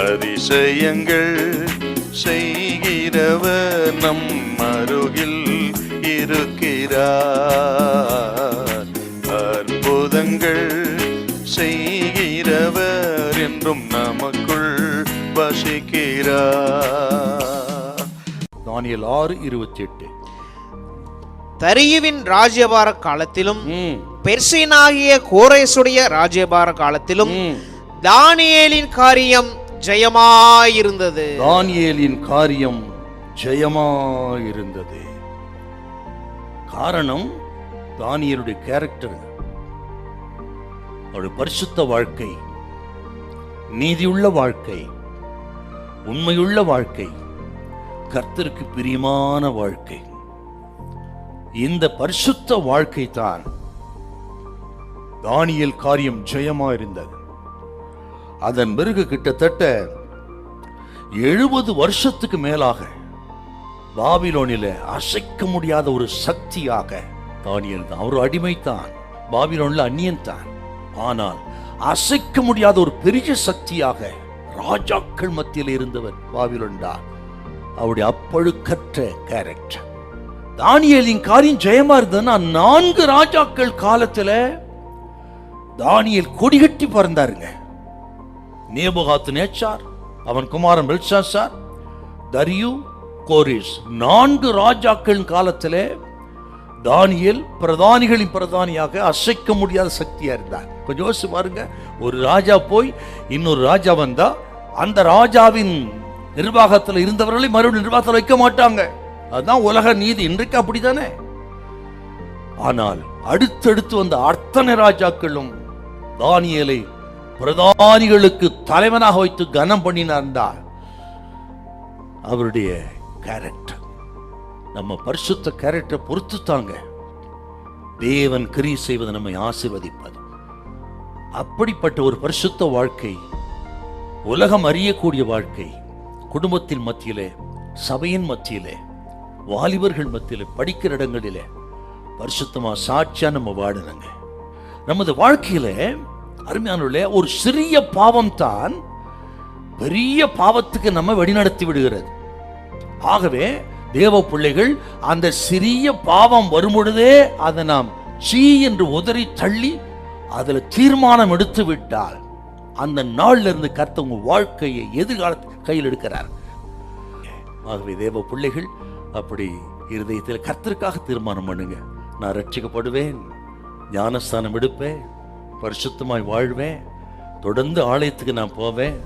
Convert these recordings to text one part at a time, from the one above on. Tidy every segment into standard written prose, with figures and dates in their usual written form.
அதிசயங்கள் செய்கிறவர் நம் அருகில் இருக்கிறார். அற்புதங்கள் செய்கிறவர் என்றும் நமக்குள் வசிக்கிறார். தானியேல் 6:28. தரியுவின் ராஜ்யபார காலத்திலும் பெர்சியனாகிய கோரேசுடைய ராஜ்யபார காலத்திலும் தானியேலின் காரியம் ஜெயமாயிருந்தது. தானியேலின் காரியம் ஜெயமாயிருந்தது. காரணம் தானியேலுடைய கேரக்டர், அவருடைய பரிசுத்த வாழ்க்கை, நீதியுள்ள வாழ்க்கை, உண்மையுள்ள வாழ்க்கை, கர்த்தருக்கு பிரியமான வாழ்க்கை. இந்த பரிசுத்த வாழ்க்கை தான் தானியேல் காரியம் ஜெயமா இருந்தது. அதன் பிறகு கிட்டத்தட்ட 70 வருஷத்துக்கு மேலாக பாபிலோனில அசைக்க முடியாத ஒரு சக்தியாக தானியேல் தான். அவர் அடிமைத்தான், பாபிலோனில் அந்நியன் தான். ஆனால் அசைக்க முடியாத ஒரு பெரிய சக்தியாக ராஜாக்கள் மத்தியில் இருந்தவர் பாபிலோன் தான். அவருடைய அப்பழுக்கற்ற கேரக்டர். தானியேலின் காரியம் ஜெயமா இருந்ததுன்னா 4 ராஜாக்கள் காலத்துல தானியேல் கொடிகட்டி பறந்தாருங்க. நேபுகாத்நேச்சார், அவன் குமாரன் பெல்ஷாத்சார், தரியு, கோரேஸ், 4 ராஜாக்கள் காலத்திலே தானியேல் பிரதானிகளின் பிரதானியாக அசைக்க முடியாத சக்தியா இருந்தார். கொஞ்சம் யோசிச்சு பாருங்க, ஒரு ராஜா போய் இன்னொரு ராஜா வந்தா அந்த ராஜாவின் நிர்வாகத்தில் இருந்தவர்களை மறுபடியும் நிர்வாகத்தில் வைக்க மாட்டாங்க. அதுதான் உலக நீதி. இன்றைக்கு அப்படித்தானே. ஆனால் அடுத்தடுத்து வந்த அத்தனை ராஜாக்களும் தானியேலை பிரதானிகளுக்கு தலைவனாக வைத்து கனம் பண்ணினார். அவருடைய கேரக்டர், நம்ம பரிசுத்த கேரக்டர் பொறுத்து தாங்க தேவன் கிரியை செய்வது, நம்மை ஆசீர்வதிப்பது. அப்படிப்பட்ட ஒரு பரிசுத்த வாழ்க்கை, உலகம் அறியக்கூடிய வாழ்க்கை, குடும்பத்தின் மத்தியிலே, சபையின் மத்தியிலே, வாலிபர்கள் மத்தியிலே, படிக்கிற இடங்களிலே பரிசுத்தமா சாட்சியா நம்ம வாழணுங்க. நமது வாழ்க்கையில அருமையானவர்களே, ஒரு சிறிய பாவம் தான் பெரிய பாவத்துக்கு நம்ம வழிநடத்தி விடுகிறது. ஆகவே தேவ பிள்ளைகள் அந்த சிறிய பாவம் வரும் பொழுதே அதை நாம் சீ என்று உதறி தள்ளி அதுல தீர்மானம் எடுத்து விட்டால் அந்த நாள்ல இருந்து கர்த்தர் உங்க வாழ்க்கையை எதிர்காலத்தை கையில் எடுக்கிறார். ஆகவே தேவ பிள்ளைகள் அப்படி இருதயத்தில் கர்த்தருக்காக தீர்மானம் பண்ணுங்க. நான் ரட்சிக்கப்படுவேன், ஞானஸ்தானம் எடுப்பேன், பரிசுத்தமாய் வாழ்வேன், தொடர்ந்து ஆலயத்துக்கு நான் போவேன்,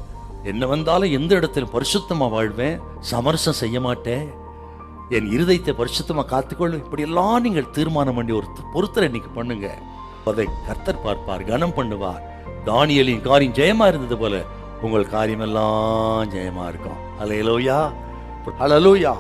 என்ன வந்தாலும் எந்த இடத்துல பரிசுத்தமா வாழ்வேன், சமரசம் செய்ய மாட்டேன், என் இருதயத்தை பரிசுத்தமா காத்துக்கொள்ளும். இப்படி எல்லாம் நீங்கள் தீர்மானம் பண்ணி ஒரு பொறுத்தரை இன்னைக்கு பண்ணுங்க. அதை கர்த்தர் பார்ப்பார், கனம் பண்ணுவார். தானியேலின் காரியம் ஜெயமா இருந்தது போல உங்கள் காரியம் எல்லாம் ஜெயமா இருக்கும். அல்லேலூயா, அல்லேலூயா.